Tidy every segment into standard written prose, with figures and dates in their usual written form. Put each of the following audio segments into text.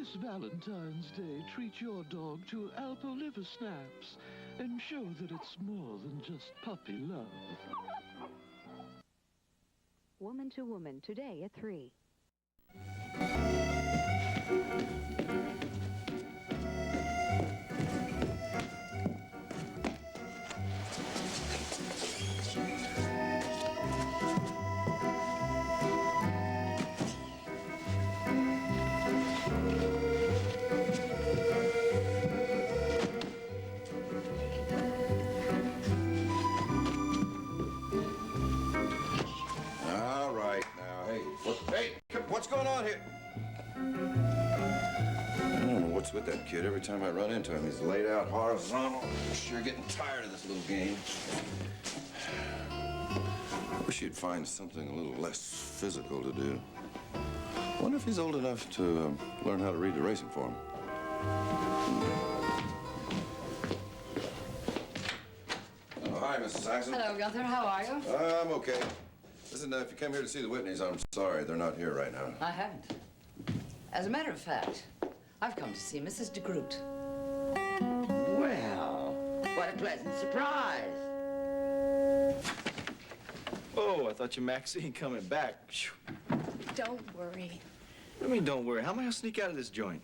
This Valentine's Day, treat your dog to Alpo liver snaps and show that it's more than just puppy love. Woman to Woman, today at 3. What's going on here? I don't know what's with that kid. Every time I run into him, he's laid out horizontal. I'm sure getting tired of this little game. Wish he'd find something a little less physical to do. Wonder if he's old enough to learn how to read the racing form. Oh, hi, Mrs. Saxon. Hello, Gunther. How are you? I'm okay. Listen, if you came here to see the Whitneys, I'm sorry. They're not here right now. I haven't. As a matter of fact, I've come to see Mrs. DeGroot. Well, what a pleasant surprise. Oh, I thought your Maxine coming back. Don't worry. What do you mean, don't worry? How am I gonna sneak out of this joint?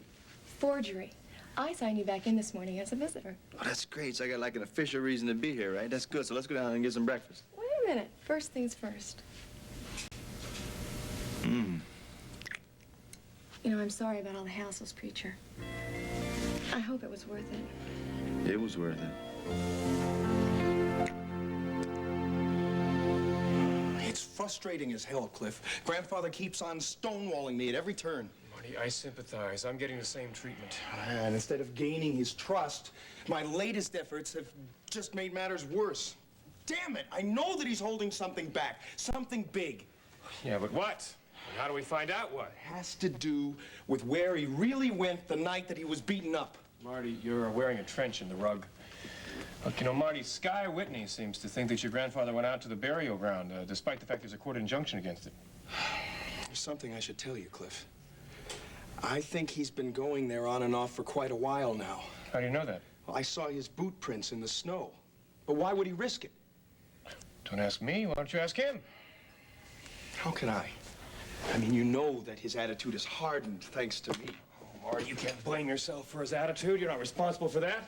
Forgery. I signed you back in this morning as a visitor. Oh, that's great. So I got like an official reason to be here, right? That's good. So let's go down and get some breakfast. Wait a minute. First things first. You know, I'm sorry about all the hassles, Preacher. I hope it was worth it. It was worth it. It's frustrating as hell, Cliff. Grandfather keeps on stonewalling me at every turn. Marty, I sympathize. I'm getting the same treatment. And instead of gaining his trust, my latest efforts have just made matters worse. Damn it! I know that he's holding something back. Something big. Yeah, but what? How do we find out what? It has to do with where he really went the night that he was beaten up. Marty, you're wearing a trench in the rug. Look, you know, Marty, Sky Whitney seems to think that your grandfather went out to the burial ground, despite the fact there's a court injunction against it. There's something I should tell you, Cliff. I think he's been going there on and off for quite a while now. How do you know that? Well, I saw his boot prints in the snow. But why would he risk it? Don't ask me. Why don't you ask him? How can I? I mean, you know that his attitude is hardened thanks to me. Oh, Marty, you can't blame yourself for his attitude. You're not responsible for that.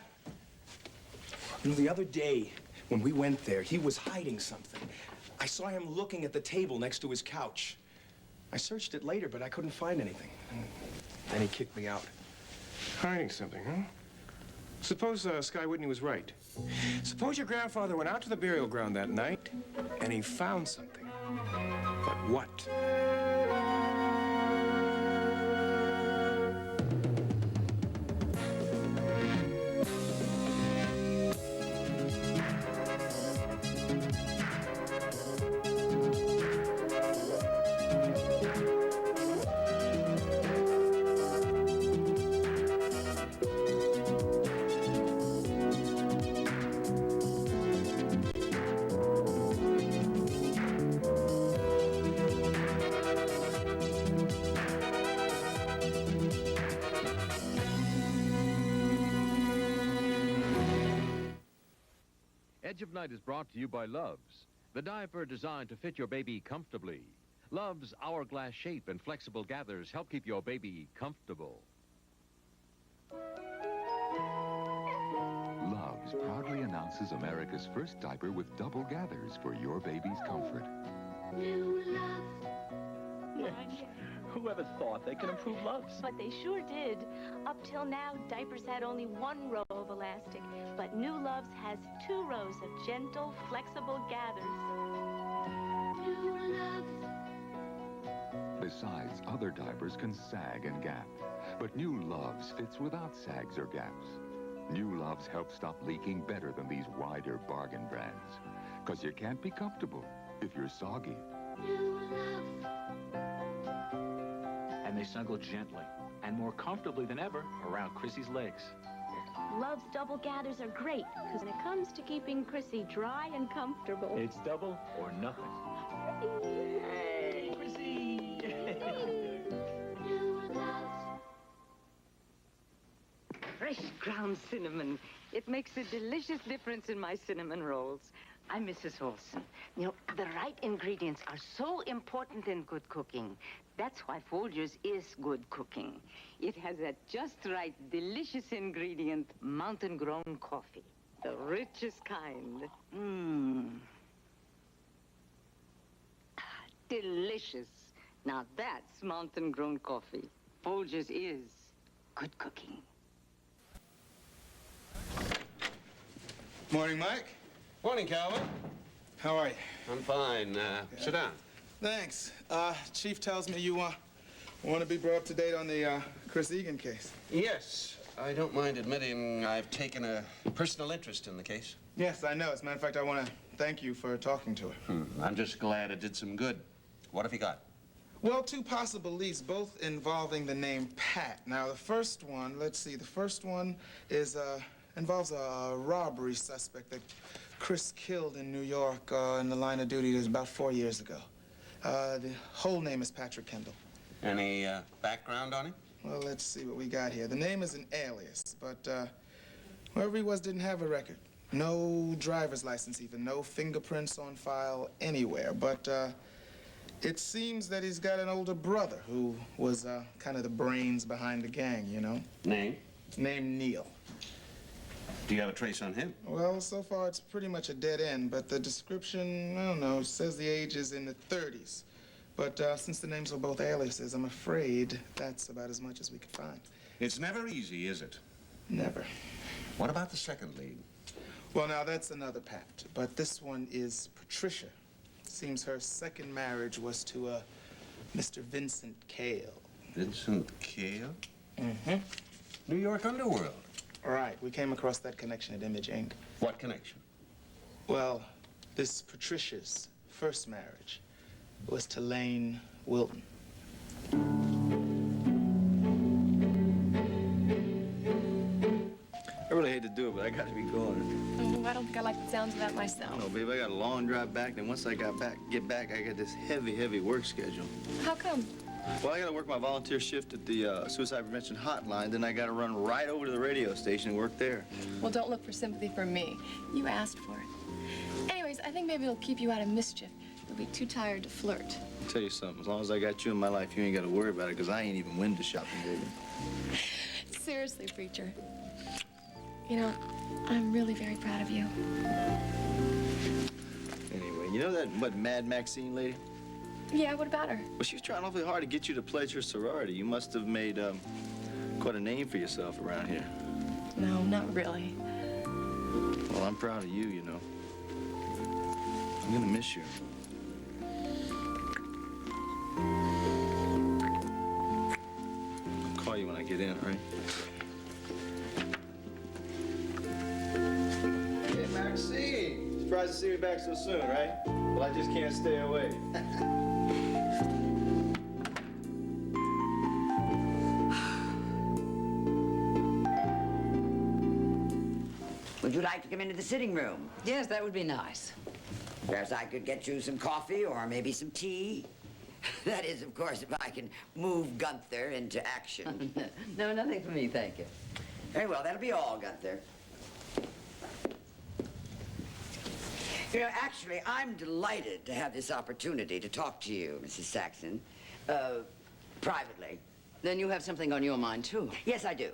You know, the other day, when we went there, he was hiding something. I saw him looking at the table next to his couch. I searched it later, but I couldn't find anything. And then he kicked me out. Hiding something, huh? Suppose Sky Whitney was right. Suppose your grandfather went out to the burial ground that night, and he found something. But what? Edge of Night is brought to you by Love's, the diaper designed to fit your baby comfortably. Love's hourglass shape and flexible gathers help keep your baby comfortable. Love's proudly announces America's first diaper with double gathers for your baby's comfort. New Love. Whoever thought they could improve Love's? But they sure did. Up till now, diapers had only one row of elastic, but New Love's has 2 rows of gentle, flexible gathers. New Love's. Besides, other diapers can sag and gap, but New Love's fits without sags or gaps. New Love's help stop leaking better than these wider bargain brands, because you can't be comfortable if you're soggy. New Love's. And they snuggle gently and more comfortably than ever around Chrissy's legs. Love's double gathers are great, because when it comes to keeping Chrissy dry and comfortable... It's double or nothing. Hey, Chrissy! New Love's. fresh ground cinnamon. It makes a delicious difference in my cinnamon rolls. I'm Mrs. Olson. You know, the right ingredients are so important in good cooking. That's why Folgers is good cooking. It has that just right, delicious ingredient, mountain-grown coffee. The richest kind. Delicious. Now that's mountain-grown coffee. Folgers is good cooking. Morning, Mike. Morning, Calvin. How are you? I'm fine. Sit down. Thanks. Chief tells me you want to be brought up to date on the Chris Egan case. Yes. I don't mind admitting I've taken a personal interest in the case. Yes, I know. As a matter of fact, I want to thank you for talking to her. I'm just glad it did some good. What have you got? Well, 2 possible leads, both involving the name Pat. Now, the first one, let's see, the first one is, involves a robbery suspect that Chris killed in New York in the line of duty. It was about 4 years ago. The whole name is Patrick Kendall. Any background on him? Well, let's see what we got here. The name is an alias, but whoever he was didn't have a record. No driver's license even, no fingerprints on file anywhere. But it seems that he's got an older brother who was kind of the brains behind the gang, you know? Name? Named Neil. Do you have a trace on him? Well, so far it's pretty much a dead end, but the description, I don't know, says the age is in the 30s. But since the names are both aliases, I'm afraid that's about as much as we could find. It's never easy, is it? Never. What about the second lead? Well, now, that's another Pat, but this one is Patricia. Seems her second marriage was to Mr. Vincent Cale. Vincent Cale? Mm-hmm. New York underworld. All right, we came across that connection at Image Inc. What connection? Well, this Patricia's first marriage was to Lane Wilton. I really hate to do it, but I got to be going. Oh, I don't think I like the sounds of that I myself. don't know, babe. I got a long drive back, and once I get back, I got this heavy work schedule. How come? Well, I got to work my volunteer shift at the suicide prevention hotline, then I got to run right over to the radio station and work there. Well, don't look for sympathy from me. You asked for it. Anyways, I think maybe it'll keep you out of mischief. You'll be too tired to flirt. I'll tell you something. As long as I got you in my life, you ain't got to worry about it, because I ain't even window shopping, baby. Seriously, preacher. You know, I'm really very proud of you. Anyway, you know that Mad Maxine lady? Yeah, what about her? Well, she was trying awfully hard to get you to pledge her sorority. You must have made quite a name for yourself around here. No, not really. Well, I'm proud of you, you know. I'm gonna miss you. I'll call you when I get in, all right? Hey, Maxine! Surprised to see me back so soon, right? Well, I just can't stay away. Would you like to come into the sitting room? Yes, that would be nice. Perhaps I could get you some coffee or maybe some tea. That is, of course, if I can move Gunther into action. No, nothing for me, thank you. Very well, that'll be all, Gunther. You know, actually, I'm delighted to have this opportunity to talk to you, Mrs. Saxon, privately. Then you have something on your mind, too. Yes, I do.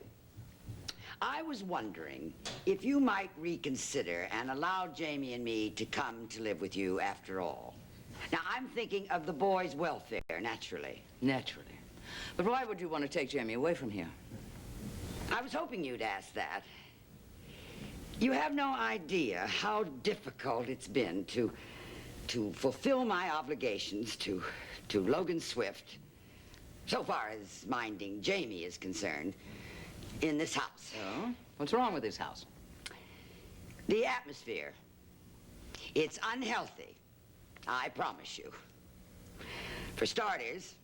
I was wondering if you might reconsider and allow Jamie and me to come to live with you after all. Now, I'm thinking of the boys' welfare, naturally. Naturally. But why would you want to take Jamie away from here? I was hoping you'd ask that. You have no idea how difficult it's been to fulfill my obligations to Logan Swift, so far as minding Jamie is concerned, in this house. Oh? What's wrong with this house? The atmosphere. It's unhealthy, I promise you. For starters,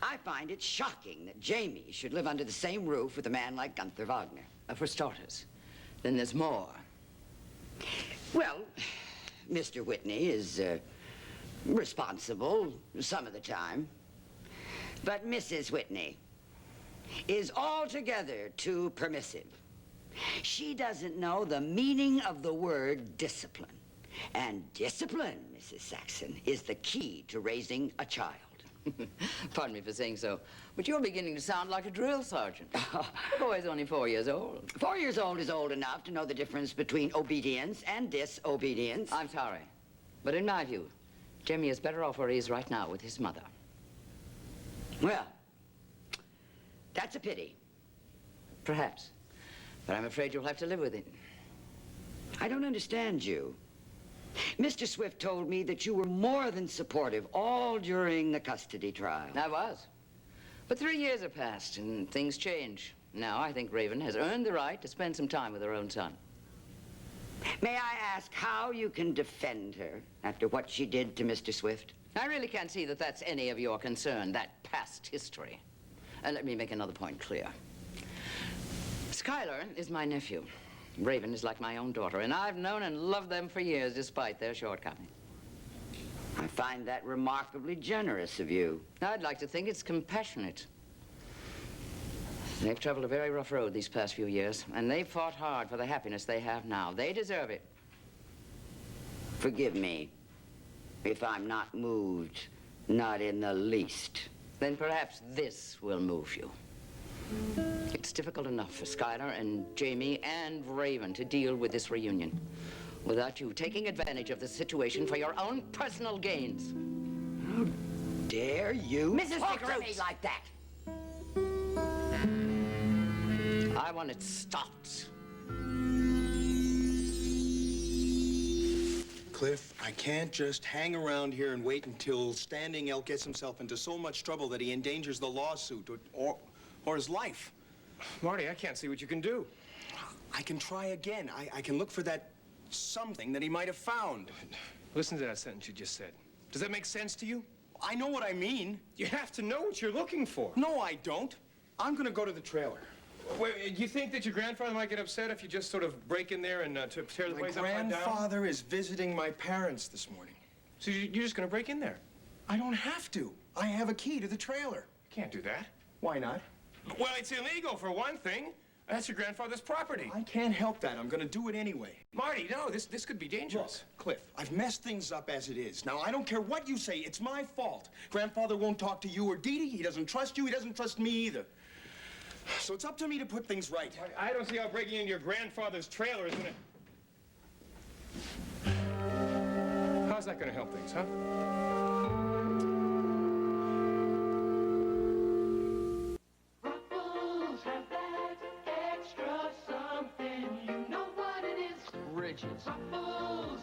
I find it shocking that Jamie should live under the same roof with a man like Gunther Wagner. For starters. Then there's more. Well, Mr. Whitney is responsible some of the time. But Mrs. Whitney is altogether too permissive. She doesn't know the meaning of the word discipline. And discipline, Mrs. Saxon, is the key to raising a child. Pardon me for saying so, but you're beginning to sound like a drill sergeant. The boy's only 4 years old. 4 years old is old enough to know the difference between obedience and disobedience. I'm sorry, but in my view, Jimmy is better off where he is right now with his mother. Well, that's a pity. Perhaps, but I'm afraid you'll have to live with it. I don't understand you. Mr. Swift told me that you were more than supportive all during the custody trial. I was. But 3 years have passed and things change. Now I think Raven has earned the right to spend some time with her own son. May I ask how you can defend her after what she did to Mr. Swift? I really can't see that that's any of your concern, that past history. And let me make another point clear. Skylar is my nephew. Raven is like my own daughter, and I've known and loved them for years despite their shortcomings. I find that remarkably generous of you. I'd like to think it's compassionate. They've traveled a very rough road these past few years, and they've fought hard for the happiness they have now. They deserve it. Forgive me if I'm not moved, not in the least. Then perhaps this will move you. It's difficult enough for Skylar and Jamie and Raven to deal with this reunion without you taking advantage of the situation for your own personal gains. How dare you Mrs. talk to me Vickers like that? I want it stopped. Cliff, I can't just hang around here and wait until Standing Elk gets himself into so much trouble that he endangers the lawsuit or his life. Marty, I can't see what you can do. I can try again. I can look for that something that he might have found. Listen to that sentence you just said. Does that make sense to you? I know what I mean. You have to know what you're looking for. No, I don't. I'm gonna go to the trailer. Wait, you think that your grandfather might get upset if you just sort of break in there and tear the place upside down? My grandfather is visiting my parents this morning. So you're just gonna break in there? I don't have to. I have a key to the trailer. You can't do that. Why not? Well, it's illegal for one thing. That's your grandfather's property. I can't help that. I'm gonna do it anyway. Marty, no, this could be dangerous. Look, Cliff, I've messed things up as it is. Now, I don't care what you say. It's my fault. Grandfather won't talk to you or Dee Dee. He doesn't trust you. He doesn't trust me either. So it's up to me to put things right. Marty, I don't see how breaking into your grandfather's trailer is gonna... How's that gonna help things, huh? Ruffles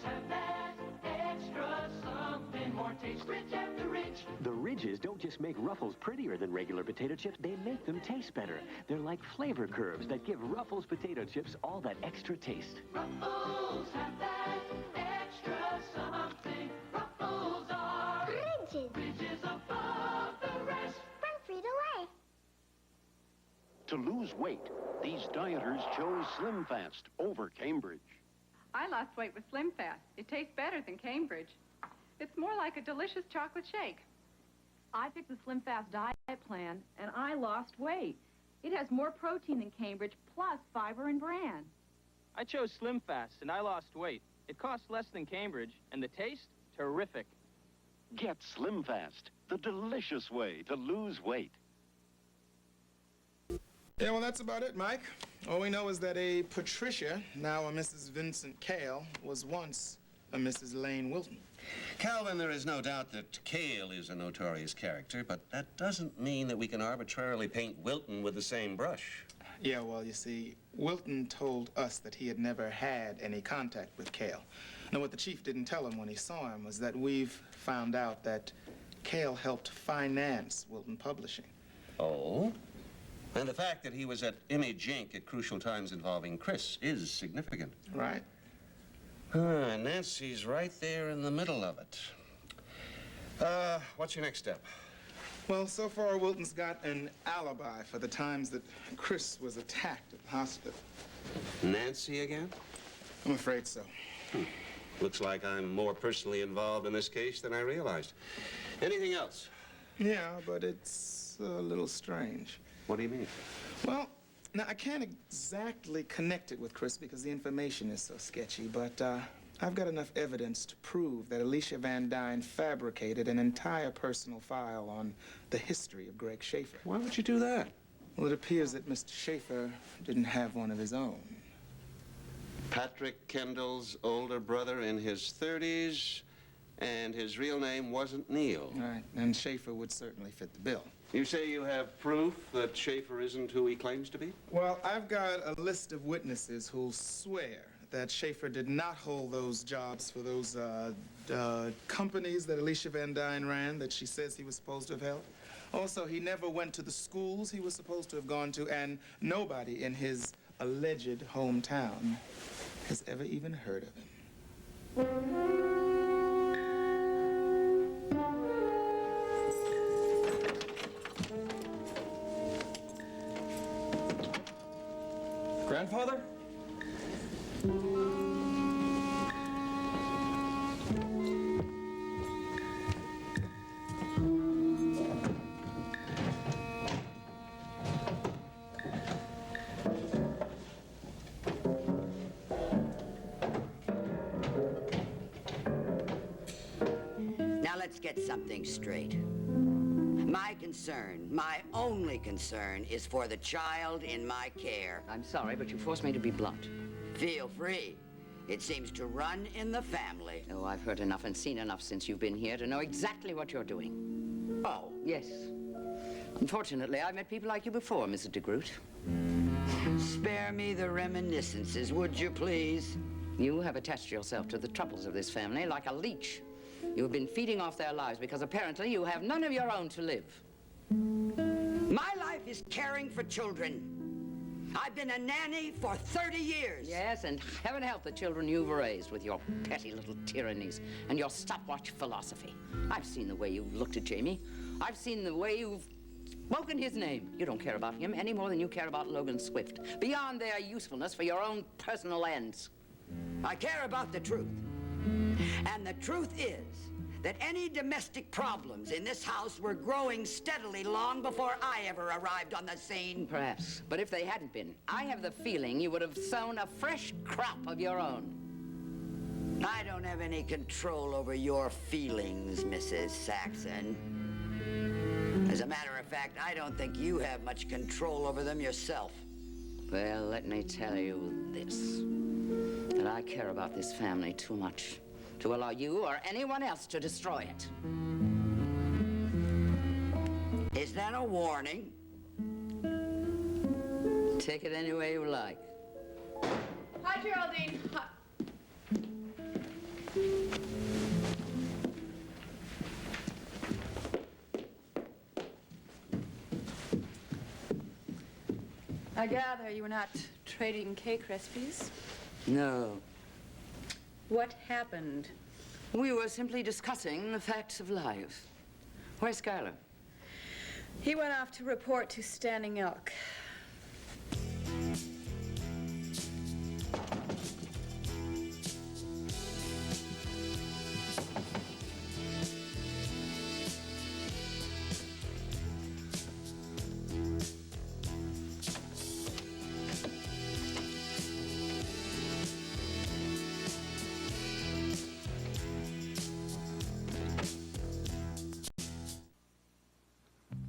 have that extra something, more taste rich after rich. The ridges don't just make Ruffles prettier than regular potato chips, they make them taste better. They're like flavor curves that give Ruffles potato chips all that extra taste. Ruffles have that extra something. Ruffles are ridges above the rest. From Frito-Lay. To lose weight, these dieters chose Slim Fast over Cambridge. I lost weight with Slim Fast. It tastes better than Cambridge. It's more like a delicious chocolate shake. I picked the Slim Fast diet plan, and I lost weight. It has more protein than Cambridge, plus fiber and bran. I chose Slim Fast, and I lost weight. It costs less than Cambridge, and the taste, terrific. Get Slim Fast, the delicious way to lose weight. Yeah, well, that's about it, Mike. All we know is that a Patricia, now a Mrs. Vincent Cale, was once a Mrs. Lane Wilton. Calvin, there is no doubt that Cale is a notorious character, but that doesn't mean that we can arbitrarily paint Wilton with the same brush. Yeah, well, you see, Wilton told us that he had never had any contact with Cale. Now, what the chief didn't tell him when he saw him was that we've found out that Cale helped finance Wilton Publishing. Oh? And the fact that he was at Image Inc. at crucial times involving Chris is significant. Right. Nancy's right there in the middle of it. What's your next step? Well, so far, Wilton's got an alibi for the times that Chris was attacked at the hospital. Nancy again? I'm afraid so. Looks like I'm more personally involved in this case than I realized. Anything else? Yeah, but it's a little strange. What do you mean? Well, Now, I can't exactly connect it with Chris because the information is so sketchy, but I've got enough evidence to prove that Alicia Van Dyne fabricated an entire personal file on the history of Greg Schaefer. Why would you do that? Well, it appears that Mr. Schaefer didn't have one of his own. Patrick Kendall's older brother in his 30s, and his real name wasn't Neil. Right, and Schaefer would certainly fit the bill. You say you have proof that Schaefer isn't who he claims to be? Well, I've got a list of witnesses who'll swear that Schaefer did not hold those jobs for those companies that Alicia Van Dyne ran that she says he was supposed to have held. Also, he never went to the schools he was supposed to have gone to, and nobody in his alleged hometown has ever even heard of him. Grandfather? Now let's get something straight. My concern, my only concern, is for the child in my care. I'm sorry, but you forced me to be blunt. Feel free. It seems to run in the family. Oh, I've heard enough and seen enough since you've been here to know exactly what you're doing. Oh? Yes. Unfortunately, I've met people like you before, Mrs. DeGroot. Spare me the reminiscences, would you please? You have attached yourself to the troubles of this family like a leech. You have been feeding off their lives because apparently you have none of your own to live. My life is caring for children. I've been a nanny for 30 years. Yes, and heaven help the children you've raised with your petty little tyrannies and your stopwatch philosophy. I've seen the way you've looked at Jamie. I've seen the way you've spoken his name. You don't care about him any more than you care about Logan Swift, beyond their usefulness for your own personal ends. I care about the truth. And the truth is that any domestic problems in this house were growing steadily long before I ever arrived on the scene. Perhaps. But if they hadn't been, I have the feeling you would have sown a fresh crop of your own. I don't have any control over your feelings, Mrs. Saxon. As a matter of fact, I don't think you have much control over them yourself. Well, let me tell you this. That I care about this family too much to allow you or anyone else to destroy it. Is that a warning? Take it any way you like. Hi, Geraldine. Hi. I gather you were not trading cake recipes? No. What happened? We were simply discussing the facts of life. Where's Skylar? He went off to report to Standing Elk.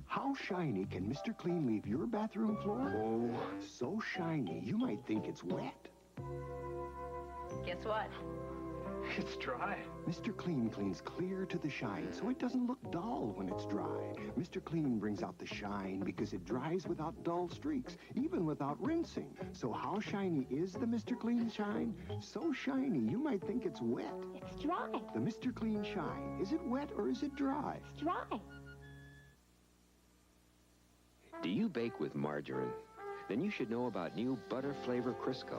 How shiny can Mr. Clean leave your bathroom floor? Oh, so shiny, you might think it's wet. Guess what? It's dry. Mr. Clean cleans clear to the shine, so it doesn't look dull when it's dry. Mr. Clean brings out the shine because it dries without dull streaks, even without rinsing. So how shiny is the Mr. Clean shine? So shiny, you might think it's wet. It's dry. The Mr. Clean shine, is it wet or is it dry? It's dry. Do you bake with margarine? Then you should know about new Butter Flavor Crisco.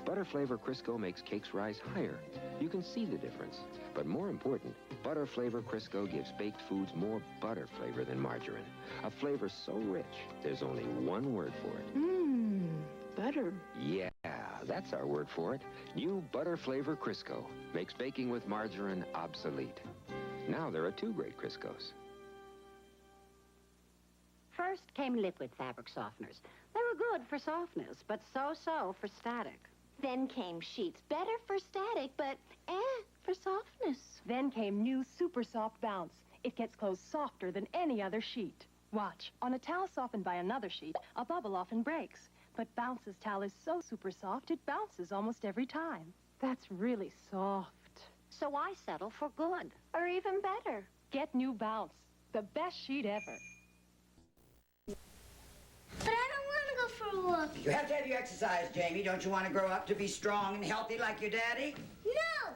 Butter Flavor Crisco makes cakes rise higher. You can see the difference. But more important, Butter Flavor Crisco gives baked foods more butter flavor than margarine. A flavor so rich, there's only one word for it. Butter. Yeah, that's our word for it. New Butter Flavor Crisco makes baking with margarine obsolete. Now there are two great Criscos. First came liquid fabric softeners. They were good for softness, but so-so for static. Then came sheets, better for static, but for softness. Then came new Super Soft Bounce. It gets clothes softer than any other sheet. Watch, on a towel softened by another sheet, a bubble often breaks. But Bounce's towel is so super soft, it bounces almost every time. That's really soft. So I settle for good. Or even better. Get new Bounce, the best sheet ever. But I don't want to go for a walk. You have to have your exercise, Jamie. Don't you want to grow up to be strong and healthy like your daddy? No!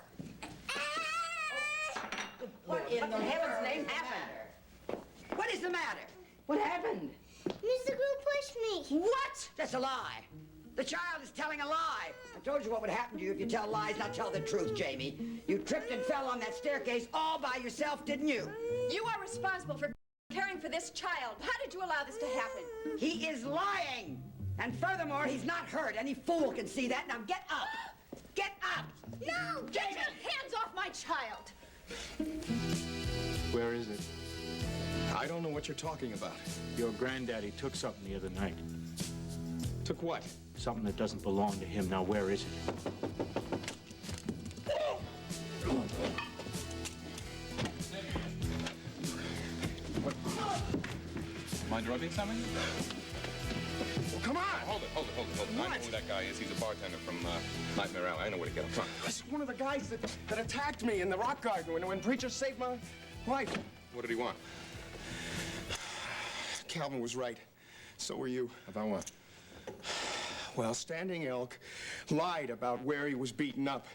What in the heaven's name happened? What is the matter? What happened? Mr. Gru pushed me. What? That's a lie. The child is telling a lie. I told you what would happen to you if you tell lies, not tell the truth, Jamie. You tripped and fell on that staircase all by yourself, didn't you? You are responsible for caring for this child. How did you allow this to happen? He is lying. And furthermore, he's not hurt. Any fool can see that. Now get up. Get up. No! Get your hands off my child! Where is it? I don't know what you're talking about. Your granddaddy took something the other night. Took what? Something that doesn't belong to him. Now, where is it? Mind rubbing something? Well, come on! Hold it. I know who that guy is. He's a bartender from Nightmare Alley. I know where to get him. Come on. This is one of the guys that attacked me in the rock garden when Preacher saved my life. What did he want? Calvin was right. So were you. About what? Well, Standing Elk lied about where he was beaten up.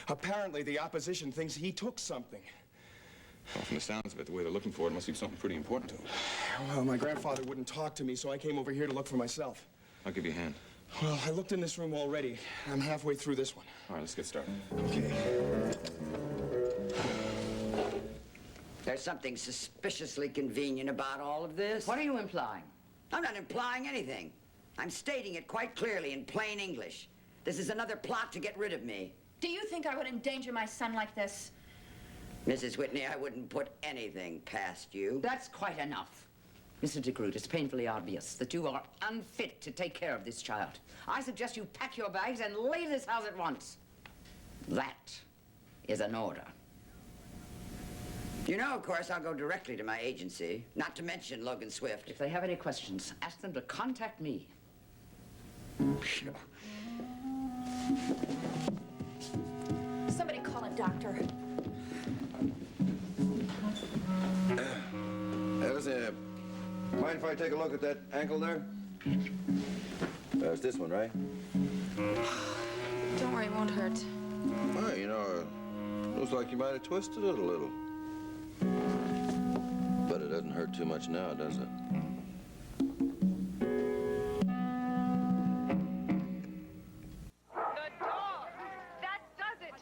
Apparently, the opposition thinks he took something. Well, from the sounds of it, the way they're looking for it, must be something pretty important to him. Well, my grandfather wouldn't talk to me, so I came over here to look for myself. I'll give you a hand. Well, I looked in this room already. I'm halfway through this one. All right, let's get started. Okay. There's something suspiciously convenient about all of this. What are you implying? I'm not implying anything. I'm stating it quite clearly in plain English. This is another plot to get rid of me. Do you think I would endanger my son like this? Mrs. Whitney, I wouldn't put anything past you. That's quite enough. Mr. DeGroot, it's painfully obvious that you are unfit to take care of this child. I suggest you pack your bags and leave this house at once. That is an order. You know, of course, I'll go directly to my agency, not to mention Logan Swift. If they have any questions, ask them to contact me. Sure. Somebody call a doctor. Mind if I take a look at that ankle there? It's this one, right? Don't worry, it won't hurt. Well, you know, looks like you might have twisted it a little. But it doesn't hurt too much now, does it? The dog! That does it!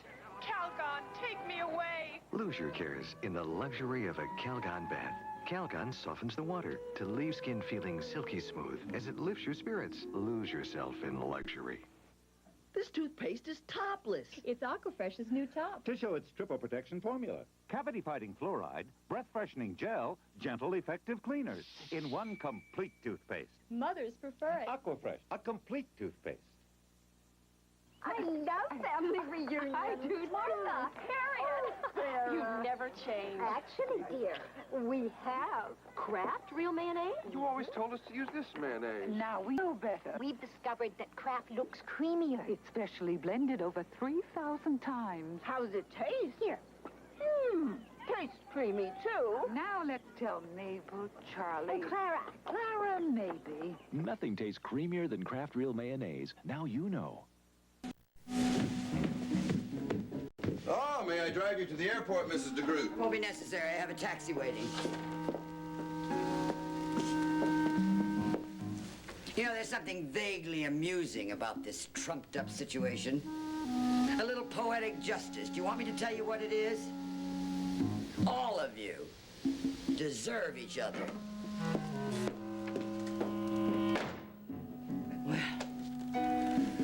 Calgon, take me away! Lose your cares in the luxury of a Calgon bath. Calgon softens the water to leave skin feeling silky smooth as it lifts your spirits. Lose yourself in luxury. This toothpaste is topless. It's Aquafresh's new top. To show its triple protection formula. Cavity-fighting fluoride, breath-freshening gel, gentle, effective cleaners in one complete toothpaste. Mothers prefer it. Aquafresh, a complete toothpaste. I love family reunions. I do, Martha, Harriet. You've never changed. Actually, dear, we have Kraft real mayonnaise. You always told us to use this mayonnaise. Now we know better. We've discovered that Kraft looks creamier. It's specially blended over 3,000 times. How's it taste? Here. Tastes creamy, too. Now let's tell Mabel, Charlie. And Clara. Clara, maybe. Nothing tastes creamier than Kraft Real Mayonnaise. Now you know. Oh, may I drive you to the airport, Mrs. DeGroot? Won't be necessary. I have a taxi waiting. You know, there's something vaguely amusing about this trumped-up situation. A little poetic justice. Do you want me to tell you what it is? All of you deserve each other.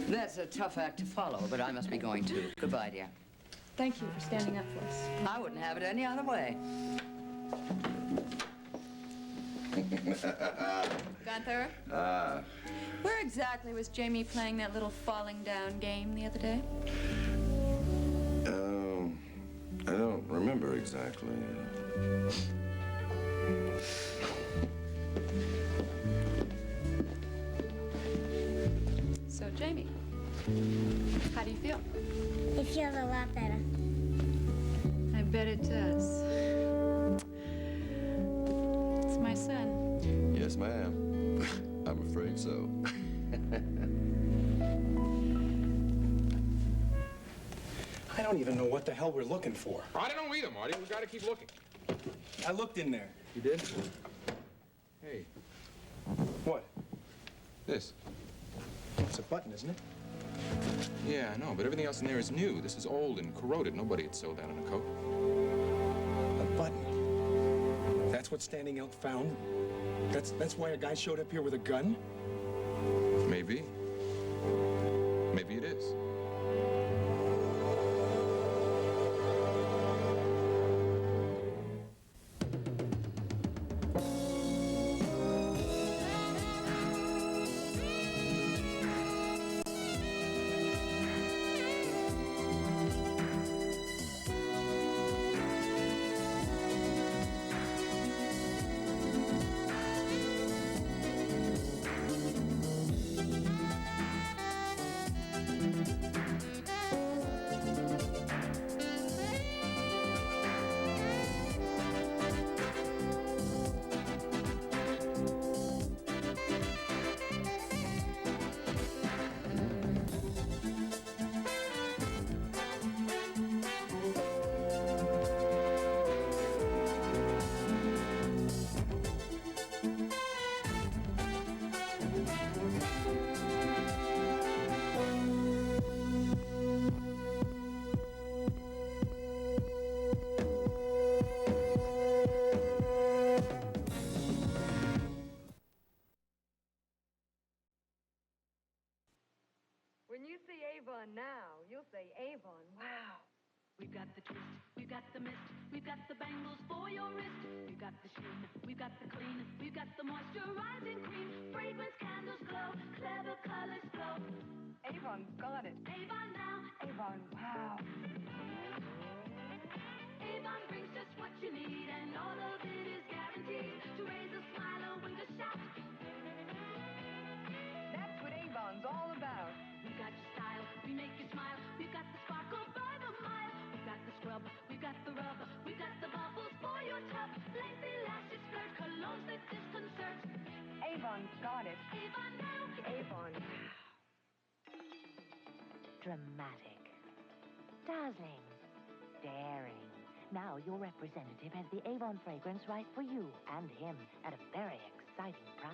That's a tough act to follow, but I must be going too. Goodbye, dear. Thank you for standing up for us. I wouldn't have it any other way. Gunther, where exactly was Jamie playing that little falling down game the other day? I don't remember exactly. So, Jamie, how do you feel? It feels a lot better. I bet it does. It's my son. Yes, ma'am. I'm afraid so. I don't even know what the hell we're looking for. I don't know either, Marty. We gotta keep looking. I looked in there. You did? Hey. What? This. It's a button, isn't it? Yeah, I know, but everything else in there is new. This is old and corroded. Nobody would sew that on a coat. A button. That's what Standing Elk found? That's why a guy showed up here with a gun? Maybe. Maybe it is. When you see Avon now, you'll say, Avon, wow. We've got the twist, we've got the mist, we've got the bangles for your wrist. We've got the sheen, we've got the clean, we've got the moisturizing cream. Fragrance candles glow, clever colors flow. Avon's got it. Avon now. Avon, wow. Avon brings just what you need, and all of it is guaranteed to raise a smile or wink a shout. That's what Avon's all about. We've got your style, we make you smile. We've got the sparkle by the mile. We've got the scrub, we've got the rub, we've got the bubbles for your tub. Lengthy lashes, skirt, colognes that disconcert. Avon's got it. Avon now. Avon. Dramatic. Dazzling. Daring. Now your representative has the Avon fragrance right for you and him at a very exciting price.